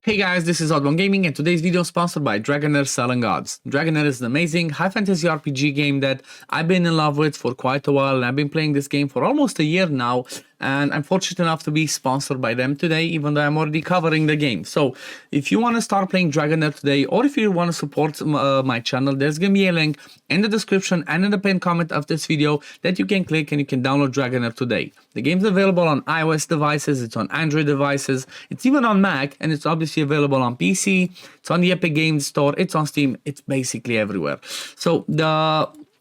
Hey guys, this is OddOneGaming and today's video is sponsored by Dragonheir Selling Gods. Dragonheir is an amazing high fantasy RPG game that I've been in love with for quite a while, and I've been playing this game for almost a year now, and I'm fortunate enough to be sponsored by them today, even though I'm already covering the game. So if you want to start playing Dragonheir today, or if you want to support my channel, there's going to be a link in the description and in the pinned comment of this video that you can click and you can download Dragonheir today. The game's available on iOS devices, it's on Android devices, it's even on Mac, and it's obviously available on PC, it's on the Epic Games Store, it's on Steam, it's basically everywhere. So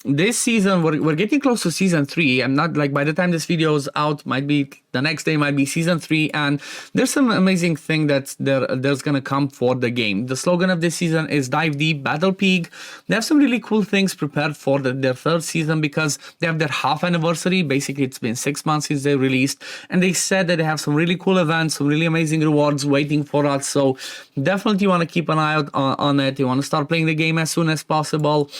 this season, we're getting close to season 3. I'm not like, by the time this video is out, might be the next day, might be season 3, and there's some amazing thing that's there's gonna come for the game. The slogan of this season is Dive Deep, Battle Peak. They have some really cool things prepared for their third season because they have their half anniversary. Basically, it's been 6 months since they released, and they said that they have some really cool events, some really amazing rewards waiting for us. So definitely want to keep an eye out on it. You want to start playing the game as soon as possible.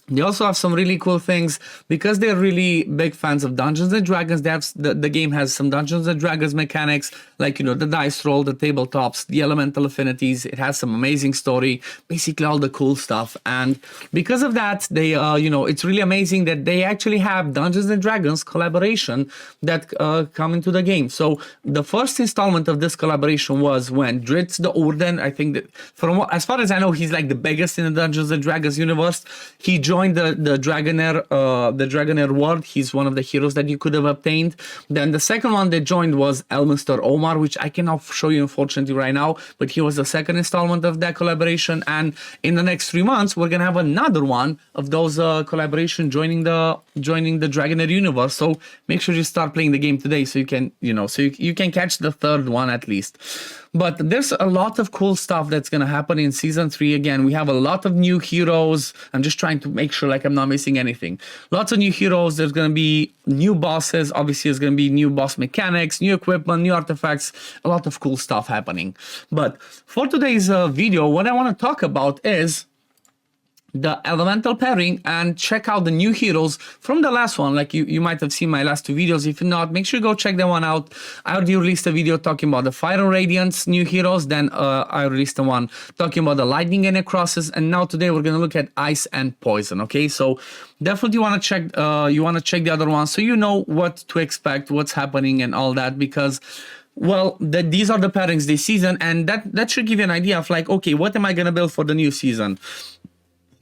They also have some really cool things because they're really big fans of Dungeons and Dragons. They have the game has some Dungeons and Dragons mechanics, like, you know, the dice roll, the tabletops, the elemental affinities. It has some amazing story, basically all the cool stuff. And because of that, they you know, it's really amazing that they actually have Dungeons and Dragons collaboration that come into the game. So the first installment of this collaboration was when Dritz the Urden, I think that as far as I know, he's like the biggest in the Dungeons and Dragons universe. He joined the Dragonheir world. He's one of the heroes that you could have obtained. Then the second one that joined was Elminster Omar, which I cannot show you unfortunately right now, but he was the second installment of that collaboration. And in the next 3 months, we're gonna have another one of those collaboration joining the Dragonheir universe. So make sure you start playing the game today so you can, you know, so you can catch the third one at least. But there's a lot of cool stuff that's going to happen in Season 3. Again, we have a lot of new heroes. I'm just trying to make sure like I'm not missing anything. Lots of new heroes. There's going to be new bosses. Obviously, there's going to be new boss mechanics, new equipment, new artifacts. A lot of cool stuff happening. But for today's video, what I want to talk about is the elemental pairing, and check out the new heroes from the last one. Like you might have seen my last 2 videos. If not, make sure you go check that one out. I already released a video talking about the Fire and Radiance new heroes. Then I released the one talking about the Lightning and Necrosis, and now today we're gonna look at Ice and Poison. Okay, so definitely want to check the other one so you know what to expect, what's happening, and all that, because well, these are the pairings this season, and that should give you an idea of like, okay, what am I gonna build for the new season?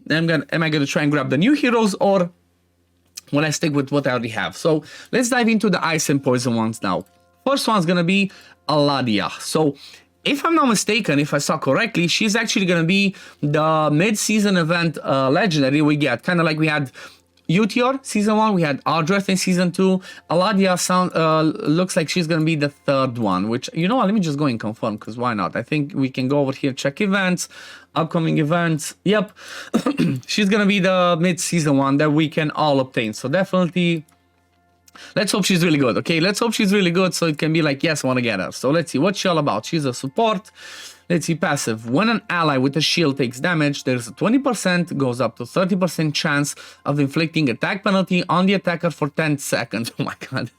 Am I going to try and grab the new heroes, or will I stick with what I already have? So let's dive into the Ice and Poison ones now. First one's going to be Aladia. So if I'm not mistaken, if I saw correctly, she's actually going to be the mid-season event legendary we get. Kind of like we had Uteor season 1, we had Ardreth in season 2. Aladia looks like she's gonna be the third one, which, you know what, let me just go and confirm, because why not? I think we can go over here, check events, upcoming events. Yep, she's gonna be the mid-season one that we can all obtain. So definitely, let's hope she's really good. Okay, let's hope she's really good so it can be like, yes, I want to get her. So let's see, what's she all about? She's a support. Let's see, passive. When an ally with a shield takes damage, there's a 20%, goes up to 30% chance of inflicting attack penalty on the attacker for 10 seconds. Oh my god.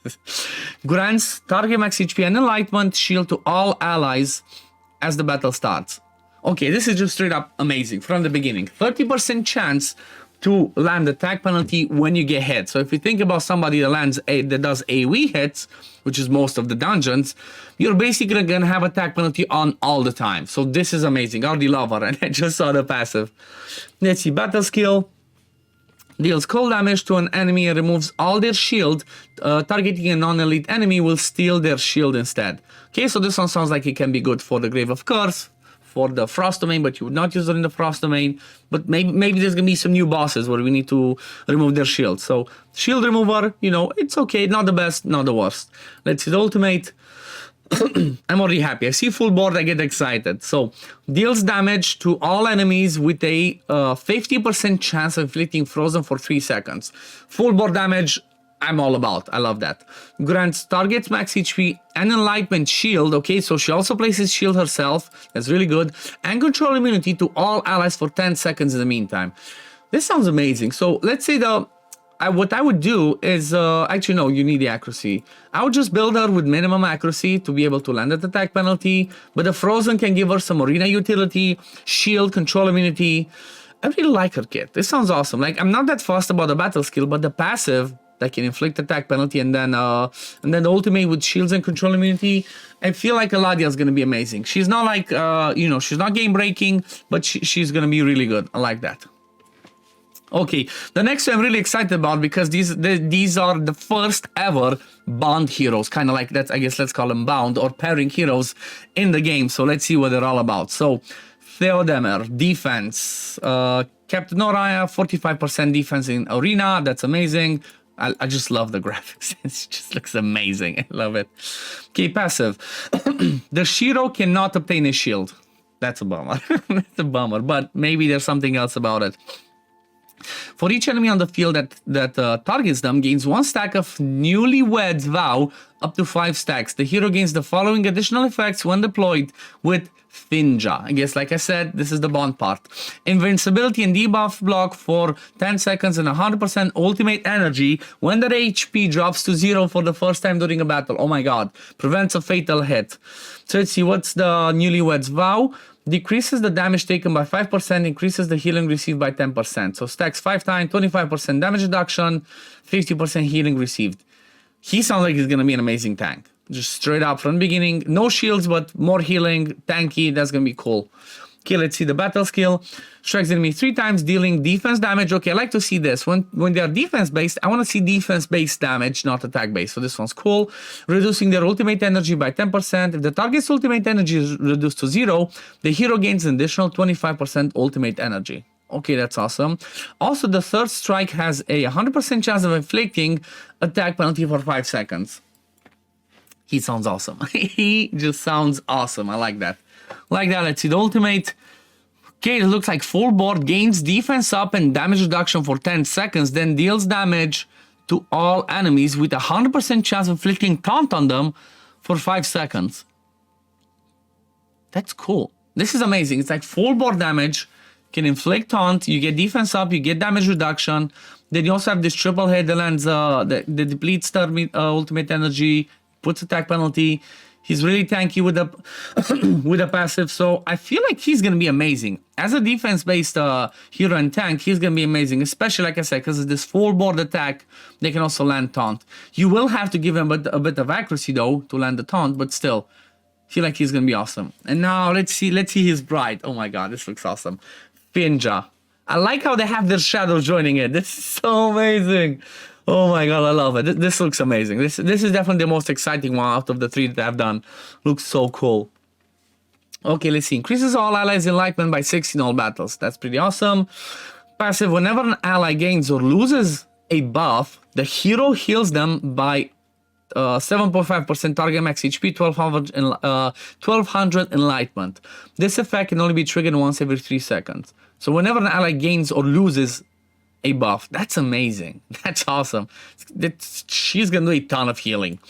Grants target max HP and enlightenment shield to all allies as the battle starts. Okay, this is just straight up amazing from the beginning. 30% chance to land attack penalty when you get hit. So if you think about somebody that does AoE hits, which is most of the dungeons, you're basically gonna have attack penalty on all the time. So this is amazing. I already love her, and I just saw the passive. Let's see, battle skill. Deals cold damage to an enemy and removes all their shield. Targeting a non-elite enemy will steal their shield instead. Okay, so this one sounds like it can be good for the Grave of Curse, for the Frost domain, but you would not use it in the Frost domain. But maybe there's gonna be some new bosses where we need to remove their shield. So shield remover, you know, it's okay, not the best, not the worst. Let's see the ultimate. I'm already happy. I see full board, I get excited. So deals damage to all enemies with a 50% chance of inflicting frozen for 3 seconds. Full board damage, I'm all about. I love that. Grants targets max HP and enlightenment shield. Okay, so she also places shield herself. That's really good. And control immunity to all allies for 10 seconds in the meantime. This sounds amazing. So let's say what I would do is, actually no, you need the accuracy. I would just build her with minimum accuracy to be able to land at attack penalty, but the Frozen can give her some arena utility, shield, control immunity. I really like her kit. This sounds awesome. Like, I'm not that fussed about the battle skill, but the passive that can inflict attack penalty and then the ultimate with shields and control immunity, I feel like Aladia is going to be amazing. She's not like, she's not game breaking, but she's going to be really good. I like that. Okay, the next one I'm really excited about because these are the first ever bound heroes, kind of like that. I guess let's call them bound or pairing heroes in the game. So let's see what they're all about. So Theod, defense, Captain Oriah, 45% defense in arena. That's amazing. I just love the graphics. It just looks amazing. I love it. Okay, passive. The Shiro cannot obtain a shield. That's a bummer. That's a bummer, but maybe there's something else about it. For each enemy on the field that targets them, gains 1 stack of Newlyweds Vow up to 5 stacks. The hero gains the following additional effects when deployed with Finja. I guess, like I said, this is the bond part. Invincibility and debuff block for 10 seconds and 100% ultimate energy when their HP drops to 0 for the first time during a battle. Oh my god. Prevents a fatal hit. So let's see, what's the Newlyweds Vow? Decreases the damage taken by 5%, increases the healing received by 10%. So stacks 5 times, 25% damage reduction, 50% healing received. He sounds like he's going to be an amazing tank. Just straight up from the beginning. No shields, but more healing, tanky. That's going to be cool. Okay, let's see the battle skill. Strikes enemy 3 times, dealing defense damage. Okay, I like to see this. When they are defense-based, I want to see defense-based damage, not attack-based. So this one's cool. Reducing their ultimate energy by 10%. If the target's ultimate energy is reduced to 0, the hero gains an additional 25% ultimate energy. Okay, that's awesome. Also, the third strike has a 100% chance of inflicting attack penalty for 5 seconds. He sounds awesome. He just sounds awesome. I like that. Like that, let's see the ultimate. Okay, it looks like full board, gains defense up and damage reduction for 10 seconds, then deals damage to all enemies with a 100% chance of inflicting taunt on them for 5 seconds. That's cool. This is amazing. It's like full board damage, can inflict taunt, you get defense up, you get damage reduction. Then you also have this triple hit that lands, that depletes their ultimate energy, puts attack penalty. He's really tanky with the with a passive, so I feel like he's gonna be amazing as a defense-based hero and tank. He's gonna be amazing, especially like I said, because of this full board attack. They can also land taunt. You will have to give him a bit of accuracy though to land the taunt, but still, I feel like he's gonna be awesome. And now let's see his bride. Oh my god, this looks awesome. Finja. I like how they have their shadow joining it. This is so amazing. Oh my god, I love it. This looks amazing. This is definitely the most exciting one out of the 3 that I've done. Looks so cool. Okay, let's see. Increases all allies' enlightenment by 6 in all battles. That's pretty awesome. Passive, whenever an ally gains or loses a buff, the hero heals them by 7.5% target max HP, 1200 enlightenment. This effect can only be triggered once every 3 seconds. So whenever an ally gains or loses a buff, that's amazing. That's awesome. She's gonna do a ton of healing.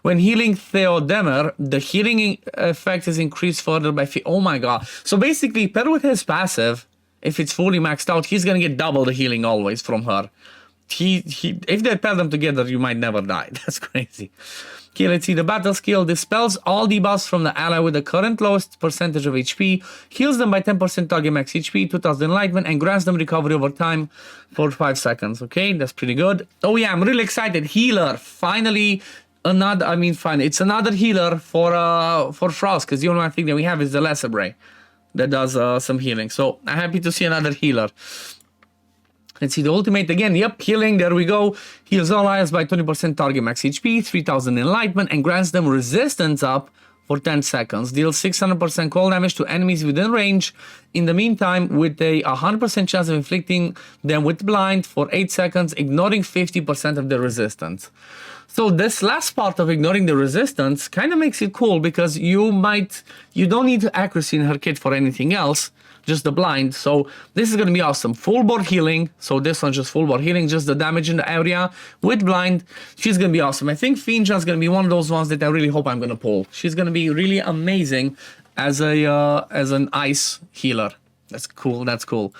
When healing Theod, the healing effect is increased further by oh my god. So basically, paired with his passive, if it's fully maxed out, he's gonna get double the healing always from her. If they pair them together, you might never die. That's crazy. Okay, let's see the battle skill. Dispels all debuffs from the ally with the current lowest percentage of HP, heals them by 10% target max HP, 2000 enlightenment, and grants them recovery over time for 5 seconds. Okay, that's pretty good. Oh yeah, I'm really excited. Healer, finally another. I mean, finally, it's another healer for Frost, because the only one thing that we have is the Lesser Bray that does some healing. So I'm happy to see another healer. Let's see the ultimate again. Yep, healing. There we go. Heals all allies by 20% target max HP, 3000 enlightenment, and grants them resistance up for 10 seconds. Deals 600% cold damage to enemies within range. In the meantime, with a 100% chance of inflicting them with blind for 8 seconds, ignoring 50% of the resistance. So this last part of ignoring the resistance kind of makes it cool, because you don't need accuracy in her kit for anything else, just the blind. So this is going to be awesome. Full board healing. So this one's just full board healing, just the damage in the area with blind. She's going to be awesome. I think Finja is going to be one of those ones that I really hope I'm going to pull. She's going to be really amazing as an ice healer. That's cool. That's cool.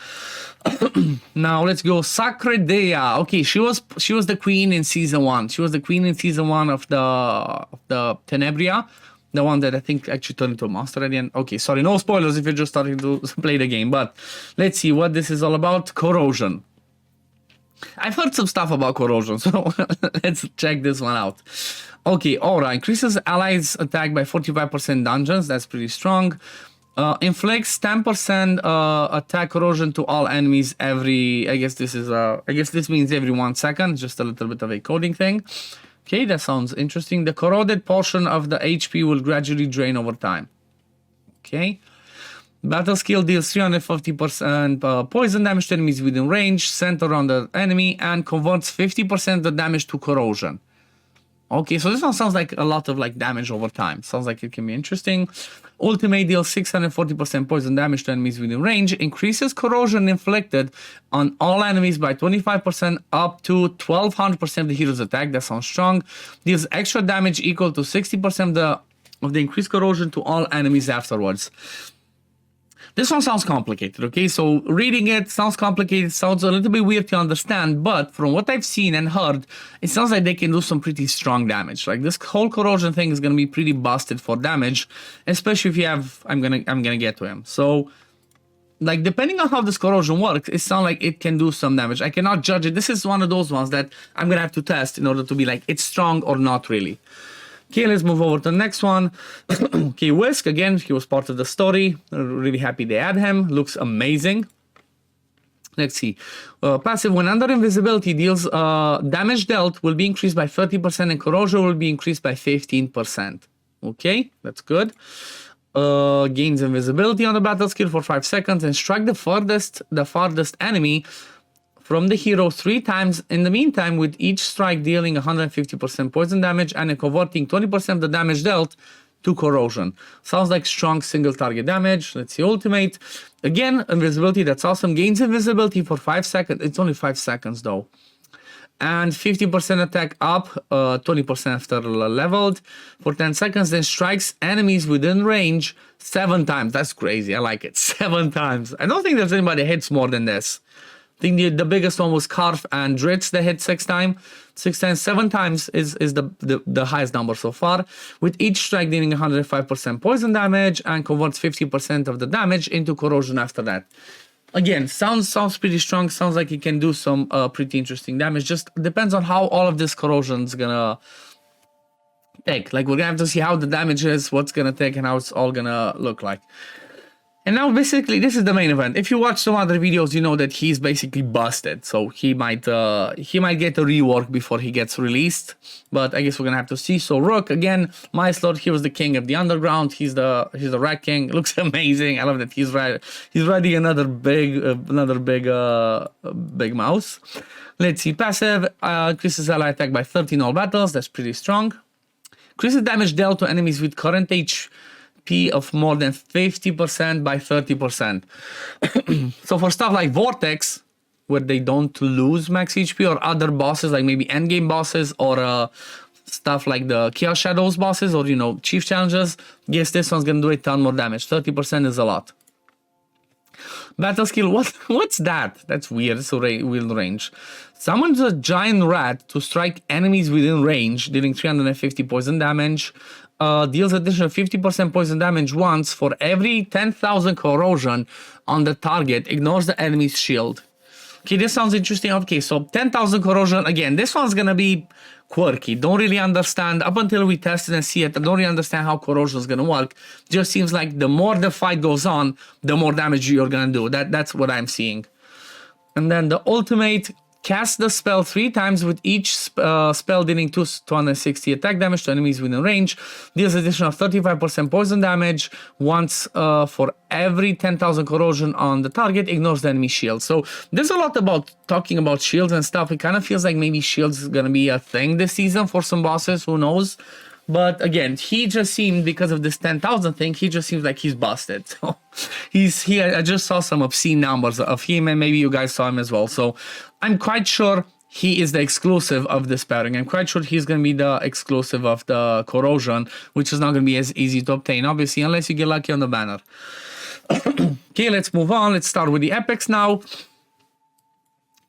Now let's go. Sacredea. Okay, she was the queen in season 1. She was the queen in season 1 of the Tenebria, the one that I think actually turned into a monster at the end. Okay, sorry, no spoilers if you're just starting to play the game. But let's see what this is all about. Corrosion. I've heard some stuff about corrosion, so let's check this one out. Okay, aura increases allies' attack by 45% dungeons. That's pretty strong. Inflicts 10% attack corrosion to all enemies every. I guess this means every 1 second. Just a little bit of a coding thing. Okay, that sounds interesting. The corroded portion of the HP will gradually drain over time. Okay. Battle skill deals 350% poison damage to enemies within range, centered around the enemy, and converts 50% of the damage to corrosion. Okay, so this one sounds like a lot of like damage over time. Sounds like it can be interesting. Ultimate deals 640% poison damage to enemies within range, increases corrosion inflicted on all enemies by 25% up to 1200% of the hero's attack. That sounds strong. Deals extra damage equal to 60% of the increased corrosion to all enemies afterwards. This one sounds complicated, okay? So reading it sounds complicated, sounds a little bit weird to understand, but from what I've seen and heard, it sounds like they can do some pretty strong damage. Like this whole corrosion thing is gonna be pretty busted for damage, especially if you have. I'm gonna get to him. So, like depending on how this corrosion works, it sounds like it can do some damage. I cannot judge it. This is one of those ones that I'm gonna have to test in order to be like it's strong or not really. Okay, let's move over to the next one. Okay, Whisk, again, he was part of the story. Really happy they add him. Looks amazing. Let's see. Passive, when under invisibility, deals damage dealt will be increased by 30% and corrosion will be increased by 15%. Okay, that's good. Gains invisibility on the battle skill for 5 seconds and strike the farthest enemy from the hero 3 times in the meantime, with each strike dealing 150% poison damage and converting 20% of the damage dealt to corrosion. Sounds like strong single target damage. Let's see, ultimate. Again, invisibility, that's awesome. Gains invisibility for 5 seconds. It's only 5 seconds though. And 50% attack up, 20% after leveled for 10 seconds, then strikes enemies within range 7 times. That's crazy, I like it. 7 times. I don't think there's anybody that hits more than this. I think the biggest one was Karf and Dritz that hit 6 times. 7 times is the highest number so far, with each strike dealing 105% poison damage and converts 50% of the damage into corrosion after that. Again, sounds pretty strong. Sounds like it can do some pretty interesting damage. Just depends on how all of this corrosion's gonna take. Like we're gonna have to see how the damage is, what's gonna take, and how it's all gonna look like. And now basically this is the main event. If you watch some other videos, you know that he's basically busted. So he might get a rework before he gets released. But I guess we're gonna have to see. So Rook, again, my slot, he was the king of the underground. He's the Rat King. Looks amazing. I love that he's riding another big mouse. Let's see, passive, increases ally attack by 13 all battles. That's pretty strong. Increases damage dealt to enemies with current HP of more than 50% by 30%. So for stuff like Vortex, where they don't lose max HP, or other bosses like maybe endgame bosses, or stuff like the Chaos Shadows bosses, or chief challenges, yes, this one's gonna do a ton more damage. 30% is a lot. Battle skill, what's that? That's weird. It's a weird range. Summons a giant rat to strike enemies within range, dealing 350 poison damage. Deals additional 50% poison damage once for every 10,000 corrosion on the target. Ignores the enemy's shield. Okay, this sounds interesting. Okay, so 10,000 corrosion. Again, this one's gonna be quirky. Don't really understand. Up until we test it and see it, I don't really understand how corrosion is gonna work. Just seems like the more the fight goes on, the more damage you're gonna do. That's what I'm seeing. And then the ultimate, cast the spell 3 times with each spell dealing 260 attack damage to enemies within range. Deals additional 35% poison damage once for every 10,000 corrosion on the target. Ignores the enemy shield. So there's a lot about talking about shields and stuff. It kind of feels like maybe shields is gonna be a thing this season for some bosses. Who knows? But again, he just seemed, because of this 10,000 thing, he just seems like he's busted. So I just saw some obscene numbers of him, and maybe you guys saw him as well. So I'm quite sure he is the exclusive of this pairing. I'm quite sure he's going to be the exclusive of the corrosion, which is not going to be as easy to obtain, obviously, unless you get lucky on the banner. Okay, let's move on. Let's start with the epics now.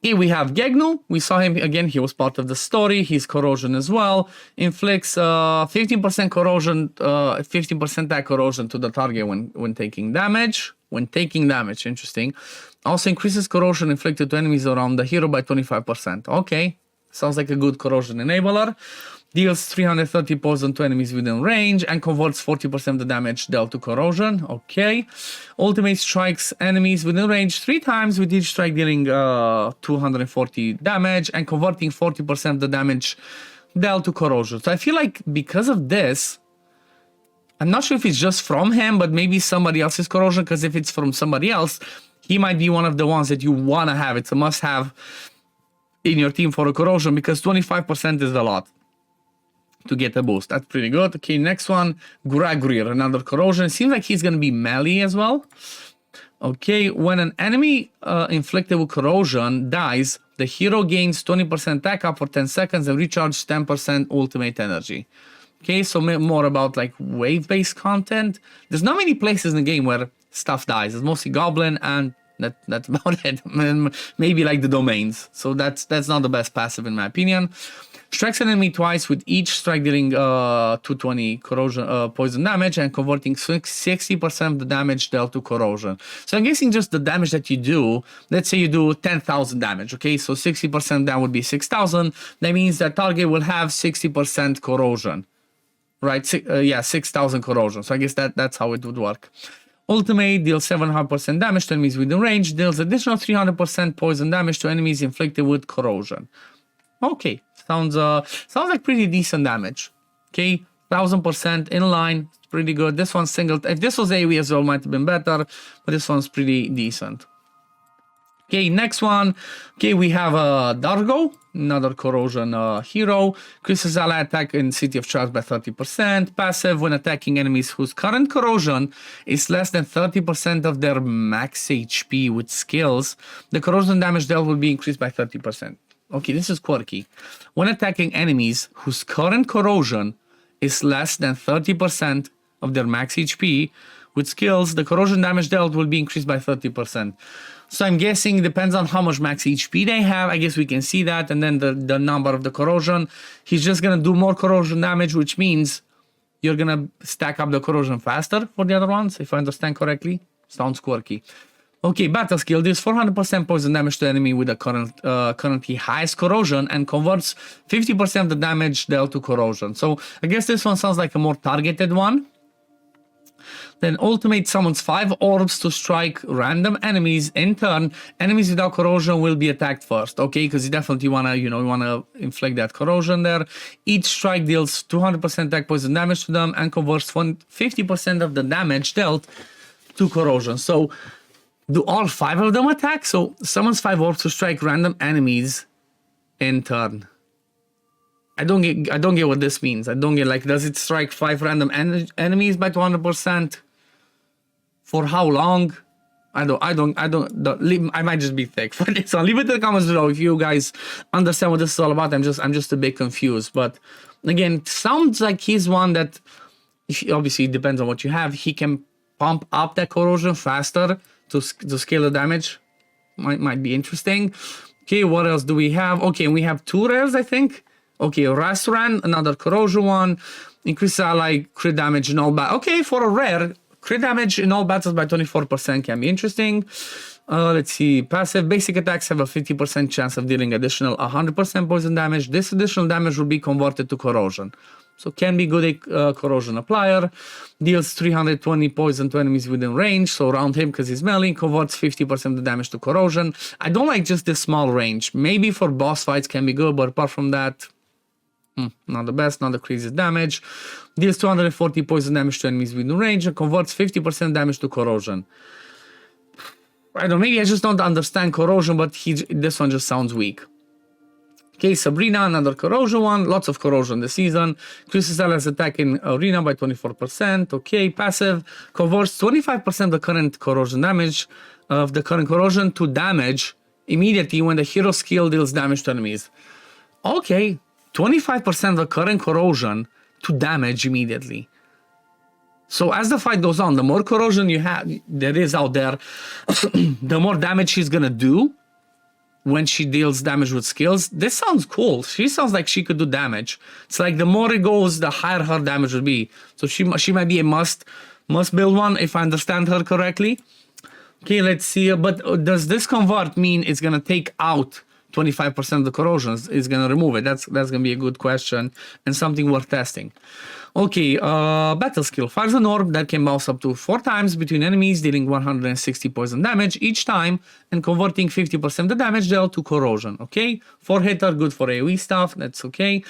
Here we have Gegnu. We saw him again. He was part of the story. He's corrosion as well. Inflicts 15% corrosion, 15% attack corrosion to the target when taking damage. Interesting. Also increases corrosion inflicted to enemies around the hero by 25%. Okay, sounds like a good corrosion enabler. Deals 330 poison to enemies within range and converts 40% of the damage dealt to corrosion. Okay. Ultimate strikes enemies within range 3 times, with each strike dealing 240 damage and converting 40% of the damage dealt to corrosion. So I feel like because of this, I'm not sure if it's just from him, but maybe somebody else's corrosion, because if it's from somebody else, he might be one of the ones that you want to have. It's a must-have in your team for a corrosion, because 25% is a lot to get a boost. That's pretty good. Okay, next one, Dragonheir, another corrosion. Seems like he's going to be melee as well. Okay, when an enemy inflicted with corrosion dies, the hero gains 20% attack up for 10 seconds and recharges 10% ultimate energy. Okay, so more about like wave-based content. There's not many places in the game where stuff dies. It's mostly Goblin, and that's about it. Maybe like the domains. So that's not the best passive in my opinion. Strikes an enemy twice, with each strike dealing 220 corrosion poison damage and converting 60% of the damage dealt to corrosion. So I'm guessing just the damage that you do, let's say you do 10,000 damage, okay? So 60% that would be 6,000. That means that target will have 60% corrosion, right? Yeah, 6,000 corrosion. So I guess that's how it would work. Ultimate deals 700% damage to enemies within range, deals additional 300% poison damage to enemies inflicted with corrosion. Okay, sounds like pretty decent damage. Okay, 1000% in line, it's pretty good. This one's single. If this was AoE as well, might have been better, but this one's pretty decent. Okay, next one. Okay, we have Dargo, another corrosion hero. Increases ally attack in City of Charge by 30%. Passive when attacking enemies whose current corrosion is less than 30% of their max HP with skills, the corrosion damage dealt will be increased by 30%. Okay, this is quirky. When attacking enemies whose current corrosion is less than 30% of their max HP with skills, the corrosion damage dealt will be increased by 30%. So I'm guessing it depends on how much max HP they have. I guess we can see that. And then the number of the corrosion. He's just going to do more corrosion damage, which means you're going to stack up the corrosion faster for the other ones, if I understand correctly. Sounds quirky. Okay, battle skill deals 400% poison damage to enemy with the currently highest corrosion and converts 50% of the damage dealt to corrosion. So I guess this one sounds like a more targeted one. Then ultimate summons 5 orbs to strike random enemies in turn. Enemies without corrosion will be attacked first. Okay, because you definitely wanna, you wanna inflict that corrosion there. Each strike deals 200% attack poison damage to them and converts 50% of the damage dealt to corrosion. So do all 5 of them attack? So summons 5 orbs to strike random enemies in turn. I don't get what this means. I don't get, like, does it strike 5 random enemies by 200%? For how long? I might just be thick for this one. Leave it in the comments below if you guys understand what this is all about. I'm just a bit confused. But again, it sounds like he's one that, obviously it depends on what you have. He can pump up that corrosion faster to scale the damage. Might be interesting. Okay, what else do we have? Okay, we have 2 rares, I think. Okay, Rastran, another corrosion one. Increase ally crit damage in all battles. Okay, for a rare, crit damage in all battles by 24% can be interesting. Let's see. Passive basic attacks have a 50% chance of dealing additional 100% poison damage. This additional damage will be converted to corrosion. So can be good corrosion applier. Deals 320 poison to enemies within range. So around him because he's melee. Converts 50% of the damage to corrosion. I don't like just this small range. Maybe for boss fights can be good, but apart from that, not the best, not the craziest damage. Deals 240 poison damage to enemies within range and converts 50% damage to corrosion. I don't know, maybe I just don't understand corrosion, but this one just sounds weak. Okay, Sabrina, another corrosion one. Lots of corrosion this season. Increases allies attack in arena by 24%. Okay, passive. Converts 25% of the current corrosion damage of the current corrosion to damage immediately when the hero skill deals damage to enemies. Okay. 25% of the current corrosion to damage immediately. So as the fight goes on, the more corrosion there is out there, the more damage she's gonna do when she deals damage with skills. This sounds cool. She sounds like she could do damage. It's like the more it goes, the higher her damage will be. So she might be a must build one if I understand her correctly. Okay, let's see. But does this convert mean it's gonna take out 25% of the corrosions? It's gonna remove it? That's gonna be a good question and something worth testing. Okay, battle skill. Fires an orb that can bounce up to 4 times between enemies, dealing 160 poison damage each time and converting 50% of the damage dealt to corrosion. Okay, 4 hitter, good for AoE stuff. That's okay.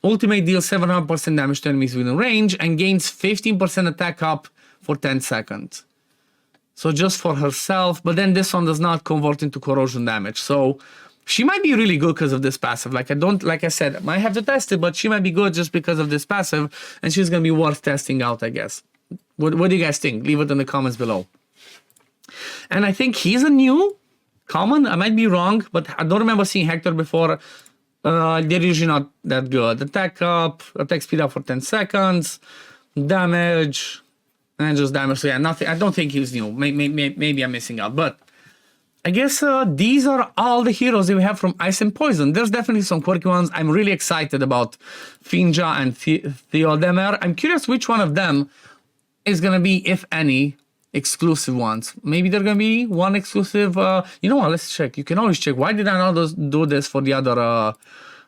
Ultimate deals 700% damage to enemies within range and gains 15% attack up for 10 seconds. So just for herself, but then this one does not convert into corrosion damage. So she might be really good because of this passive. Like I said, I might have to test it, but she might be good just because of this passive, and she's gonna be worth testing out, I guess. What do you guys think? Leave it in the comments below. And I think he's a new common. I might be wrong, but I don't remember seeing Hector before. They're usually not that good. Attack up, attack speed up for 10 seconds, damage, and just damage. So yeah, nothing. I don't think he's new. Maybe I'm missing out, but I guess these are all the heroes that we have from Ice and Poison. There's definitely some quirky ones. I'm really excited about Finja and Theod. I'm curious which one of them is going to be, if any, exclusive ones. Maybe they're going to be one exclusive. You know what? Let's check. You can always check. Why did I not do this for the other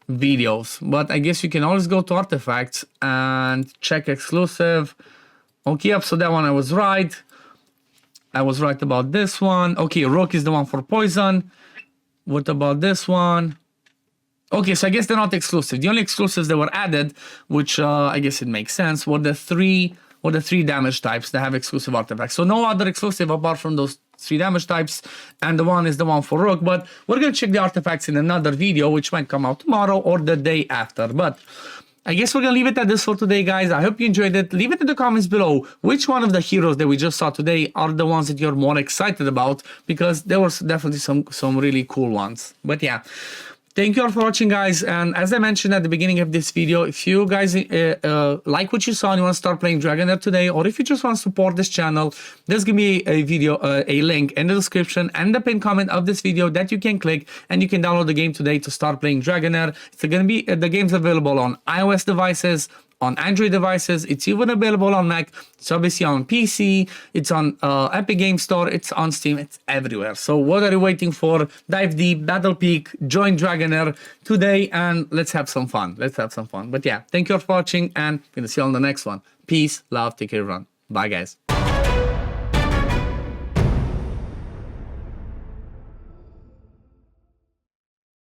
videos? But I guess you can always go to artifacts and check exclusive. Okay, yep, so that one I was right. I was right about this one. Okay, Rook is the one for poison. What about this one? Okay, so I guess they're not exclusive. The only exclusives that were added, which I guess it makes sense, were the three damage types that have exclusive artifacts. So no other exclusive apart from those 3 damage types, and the one is the one for Rook. But we're gonna check the artifacts in another video, which might come out tomorrow or the day after. But I guess we're gonna leave it at this for today, guys. I hope you enjoyed it. Leave it in the comments below which one of the heroes that we just saw today are the ones that you're more excited about, because there was definitely some really cool ones. But yeah, thank you all for watching, guys. And as I mentioned at the beginning of this video, if you guys like what you saw and you want to start playing Dragonheir today, or if you just want to support this channel, there's gonna be a link in the description and the pinned comment of this video that you can click, and you can download the game today to start playing Dragonheir. It's gonna be the game's available on iOS devices, on Android devices. It's even available on Mac. It's obviously on PC. It's on Epic Game Store. It's on Steam. It's everywhere. So what are you waiting for? Dive deep, battle peak, join Dragonheir today, and let's have some fun. Let's have some fun. But yeah, thank you all for watching, and I'm gonna see you on the next one. Peace, love, take care, everyone. Bye, guys.